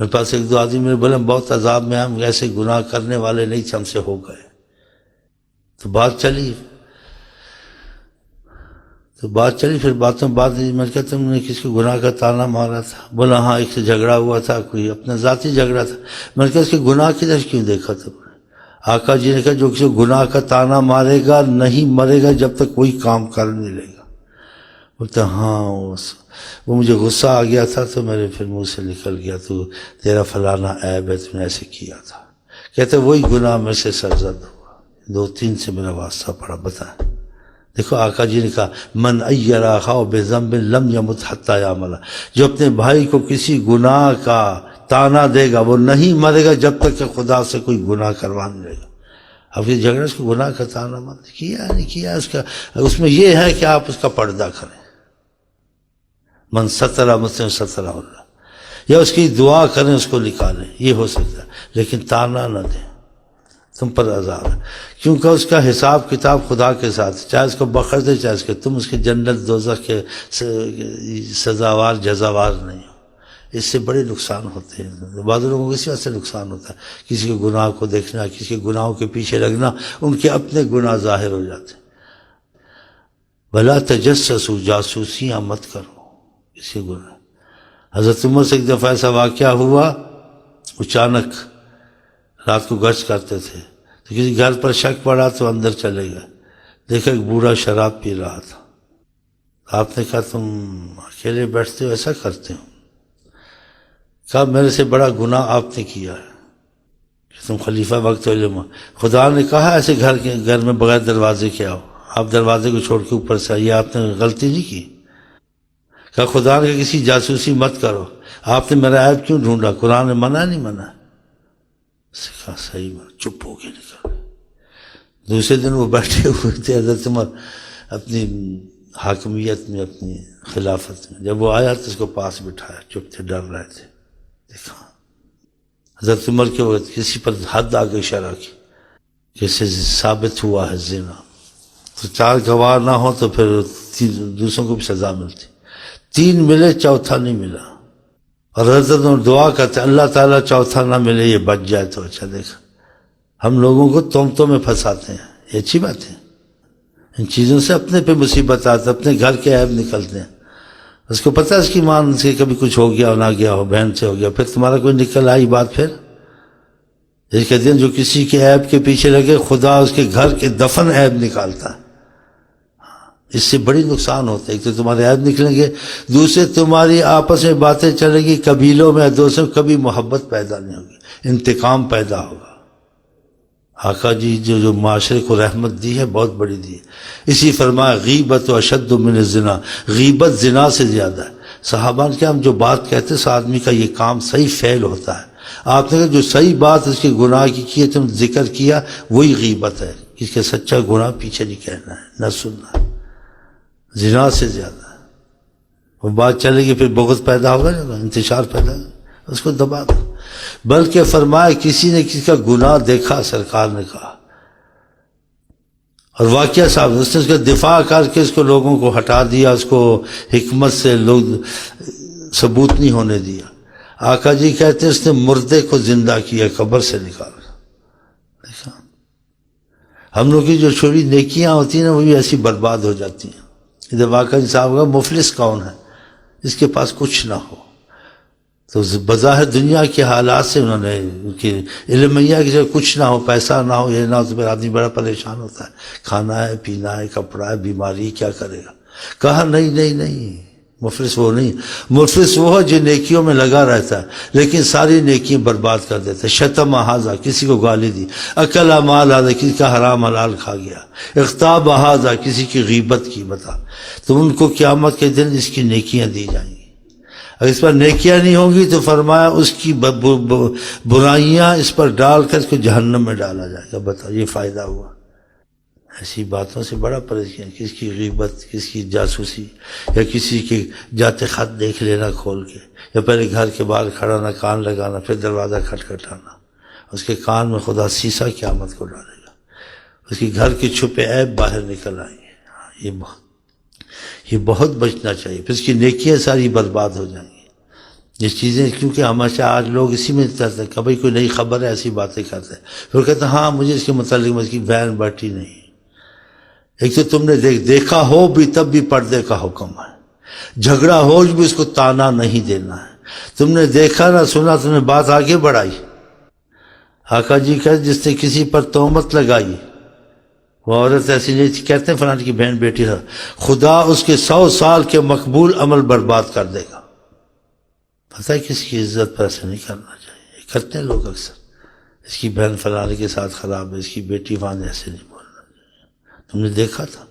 میرے پاس ایک دو آدمی میرے بولے ہم بہت عذاب میں ہم ایسے گناہ کرنے والے نہیں تھے، ہم سے ہو گئے. تو بات چلی پھر باتوں بعد میں نے کہا تم نے کس کو گناہ کا تانا مارا تھا؟ بولا ہاں ایک سے جھگڑا ہوا تھا، کوئی اپنا ذاتی جھگڑا تھا. میں نے کہا اس کے گناہ کی طرف کیوں دیکھا تم نے؟ آقا جی نے کہا جو کسی گناہ کا تانا مارے گا نہیں مرے گا جب تک کوئی کام کر نہیں لے گا. بولتا ہاں وہ مجھے غصہ آ گیا تھا تو میرے پھر منہ سے نکل گیا تو تیرا فلانا عیب ہے تم نے ایسے کیا تھا. کہتے وہی گناہ میں سے سرزد ہوا، 2-3 سے میرا واسطہ پڑا. بتائیں دیکھو آقا جی نے کہا من ایرا اخاہ بذنب لم یمت حتی یعملہ، جو اپنے بھائی کو کسی گناہ کا تانا دے گا وہ نہیں مرے گا جب تک کہ خدا سے کوئی گناہ کروا نہیں لے گا. اب یہ جھگڑا اس کو گناہ کا تانا مت کیا نہیں کیا، اس میں یہ ہے کہ آپ اس کا پردہ کریں. من ستر مسلم ستر اللہ، یا اس کی دعا کریں اس کو نکالیں، یہ ہو سکتا ہے، لیکن تانا نہ دیں تم پر عذاب ہے. کیونکہ اس کا حساب کتاب خدا کے ساتھ، چاہے اس کو بخش دے چاہے اس کے، تم اس کے جنت دوزخ کے سزاوار جزاوار نہیں ہو. اس سے بڑے نقصان ہوتے ہیں. بعض لوگوں کو اسی وجہ سے نقصان ہوتا ہے، کسی کے گناہ کو دیکھنا، کسی کے گناہوں کے پیچھے لگنا، ان کے اپنے گناہ ظاہر ہو جاتے ہیں. بھلا تجسسوا، جاسوسیاں مت کرو کسی گناہ. حضرت عمر سے ایک دفعہ ایسا واقعہ ہوا، اچانک رات کو گشت کرتے تھے تو کسی گھر پر شک پڑا تو اندر چلے گئے، دیکھا ایک بوڑھا شراب پی رہا تھا. آپ نے کہا تم اکیلے بیٹھتے ہو ایسا کرتے ہو؟ کہا میرے سے بڑا گناہ آپ نے کیا ہے کہ تم خلیفہ وقت علم ہو. خدا نے کہا ایسے گھر میں بغیر دروازے کے آؤ، آپ دروازے کو چھوڑ کے اوپر سے آئیے، آپ نے غلطی نہیں کی. کہا خدا نے کسی جاسوسی مت کرو، آپ نے میرا عیب کیوں ڈھونڈا؟ قرآن نے منع نہیں منع؟ کہا صحیح بات، چپ ہو کے نکل. دوسرے دن وہ بیٹھے ہوئے تھے حضرت عمر اپنی حاکمیت میں، اپنی خلافت میں. جب وہ آیا تو اس کو پاس بٹھایا، چپ تھے، ڈر رہے تھے. دیکھا حضرت عمر کے وقت کسی پر حد آ گئی شرع کی، جیسے ثابت ہوا ہے زنا تو 4 گواہ نہ ہو تو پھر دوسروں کو بھی سزا ملتی. 3 ملے، چوتھا نہیں ملا، اور حضرت عمر دعا کرتے اللہ تعالیٰ چوتھا نہ ملے، یہ بچ جائے تو اچھا. دیکھا ہم لوگوں کو تہمتوں میں پھنساتے ہیں، یہ اچھی بات ہے. ان چیزوں سے اپنے پہ مصیبت آتا ہے، اپنے گھر کے عیب نکلتے ہیں. اس کو پتہ ہے اس کی ماں سے کبھی کچھ ہو گیا ہو، نہ گیا ہو، بہن سے ہو گیا، پھر تمہارا کوئی نکل آئی بات. پھر یہ کہتے ہیں جو کسی کے عیب کے پیچھے لگے خدا اس کے گھر کے دفن عیب نکالتا ہے. اس سے بڑی نقصان ہوتے ہیں. ایک تو تمہارے عیب نکلیں گے، دوسرے تمہاری آپس میں باتیں چلیں گی، قبیلوں میں دوستوں کبھی محبت پیدا نہیں ہوگی، انتقام پیدا ہوگا. آقا جی جو معاشرے کو رحمت دی ہے بہت بڑی دی ہے. اسی فرمایا غیبت و اشد من الزنا، غیبت زنا سے زیادہ ہے. صحابہ نے کہا ہم جو بات کہتے ہیں آدمی کا یہ کام صحیح فعل ہوتا ہے. آپ نے کہا جو صحیح بات اس کے گناہ کی ہے تم ذکر کیا وہی غیبت ہے. اس کے سچا گناہ پیچھے نہیں کہنا ہے نہ سننا ہے، زنا سے زیادہ ہے. وہ بات چلے گی پھر بغض پیدا ہوگا، انتشار پیدا ہوگا، اس کو دبا دو. بلکہ فرمایا کسی نے کسی کا گناہ دیکھا، سرکار نے کہا اور واقعہ صاحب اس نے اس کا دفاع کر کے اس کو لوگوں کو ہٹا دیا، اس کو حکمت سے لوگ ثبوت نہیں ہونے دیا. آقا جی کہتے ہیں اس نے مردے کو زندہ کیا، قبر سے نکالا. دیکھا ہم لوگ کی جو چھوٹی نیکیاں ہوتی ہیں نا وہ بھی ایسی برباد ہو جاتی ہیں. ادھر آقا جی صاحب کا مفلس کون ہے جس کے پاس کچھ نہ ہو؟ تو بظاہر دنیا کے حالات سے انہوں نے علم یا کہ کچھ نہ ہو، پیسہ نہ ہو، یہ نہ ہو تو پھر آدمی بڑا پریشان ہوتا ہے. کھانا ہے، پینا ہے، کپڑا ہے، بیماری، کیا کرے گا؟ کہا نہیں، مفلس وہ نہیں. مفلس وہ ہے جو نیکیوں میں لگا رہتا ہے لیکن ساری نیکیاں برباد کر دیتا ہے. شتم ہذا، کسی کو گالی دی. اکل مال ہذا، کسی کا حرام حلال کھا گیا. اغتاب ہذا، کسی کی غیبت کی. بتا تو ان کو قیامت کے دن اس کی نیکیاں دی جائیں گی. اگر اس پر نیکیاں نہیں ہوں گی تو فرمایا اس کی برائیاں اس پر ڈال کر اس کو جہنم میں ڈالا جائے گا. بتاؤ یہ فائدہ ہوا؟ ایسی باتوں سے بڑا پریشان، کس کی غیبت، کس کی جاسوسی، یا کسی کے جاتے خط دیکھ لینا کھول کے، یا پہلے گھر کے باہر کھڑا نہ کان لگانا پھر دروازہ کھٹکھٹانا. اس کے کان میں خدا سیسا قیامت کو ڈالے گا. اس کے گھر کے چھپے عیب باہر نکل آئیں گے. یہ بہت بچنا چاہیے، پھر اس کی نیکیاں ساری برباد ہو جائیں گی. یہ چیزیں کیونکہ ہمیشہ آج لوگ اسی میں چلتے ہیں، کبھی کوئی نئی خبر ہے ایسی باتیں کرتے ہیں، پھر کہتے ہیں ہاں مجھے اس کے متعلق اس کی بین بیٹھی نہیں۔ ایک تو تم نے دیکھا ہو بھی تب بھی پردے کا حکم ہے، جھگڑا ہو بھی اس کو تانا نہیں دینا ہے۔ تم نے دیکھا نہ سنا، تم نے بات آگے بڑھائی۔ آقا جی کہتے جس نے کسی پر تہمت لگائی، وہ عورت ایسی نہیں تھی، کہتے ہیں فلاں کی بہن بیٹی ہے، خدا اس کے 100 سال کے مقبول عمل برباد کر دے گا۔ پتہ ہے کسی کی عزت پر ایسے نہیں کرنا چاہیے، کرتے ہیں لوگ اکثر، اس کی بہن فلانے کے ساتھ خراب ہے، اس کی بیٹی فلانے، ایسے نہیں بولنا چاہیے۔ تم نے دیکھا تھا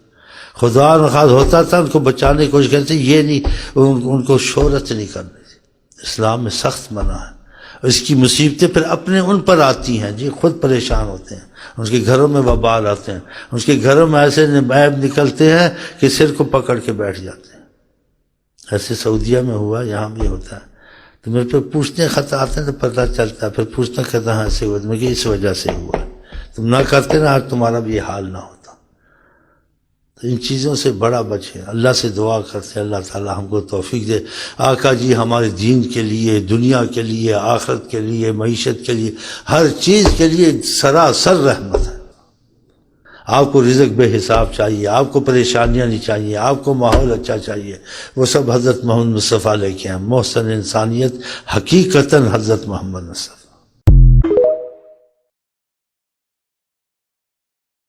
خدا نخواست ہوتا تھا ان کو بچانے کی کوشش کرتے، یہ نہیں ان کو شہرت نہیں کرنی تھی۔ اسلام میں سخت منع ہے، اس کی مصیبتیں پھر اپنے ان پر آتی ہیں، جی خود پریشان ہوتے ہیں، ان کے گھروں میں وبال آتے ہیں، ان کے گھروں میں ایسے عیب نکلتے ہیں کہ سر کو پکڑ کے بیٹھ جاتے ہیں۔ ایسے سعودیہ میں ہوا، یہاں بھی ہوتا ہے۔ تو میرے پہ پوچھنے خط آتے ہیں تو پتہ چلتا ہے، پھر پوچھنا کہتا ہاں ایسے ہوا، تو میں کہ اس وجہ سے ہوا، تم نہ کرتے نا آج تمہارا بھی یہ حال نہ ہوتا۔ تو ان چیزوں سے بڑا بچے، اللہ سے دعا کرتے ہیں اللہ تعالی ہم کو توفیق دے۔ آقا جی ہمارے دین کے لیے، دنیا کے لیے، آخرت کے لیے، معیشت کے لیے، ہر چیز کے لیے سراسر رحمت ہے۔ آپ کو رزق بے حساب چاہیے، آپ کو پریشانیاں نہیں چاہیے، آپ کو ماحول اچھا چاہیے، وہ سب حضرت محمد مصطفیٰ لے کے ہیں۔ محسن انسانیت حقیقتاً حضرت محمد مصطفیٰ۔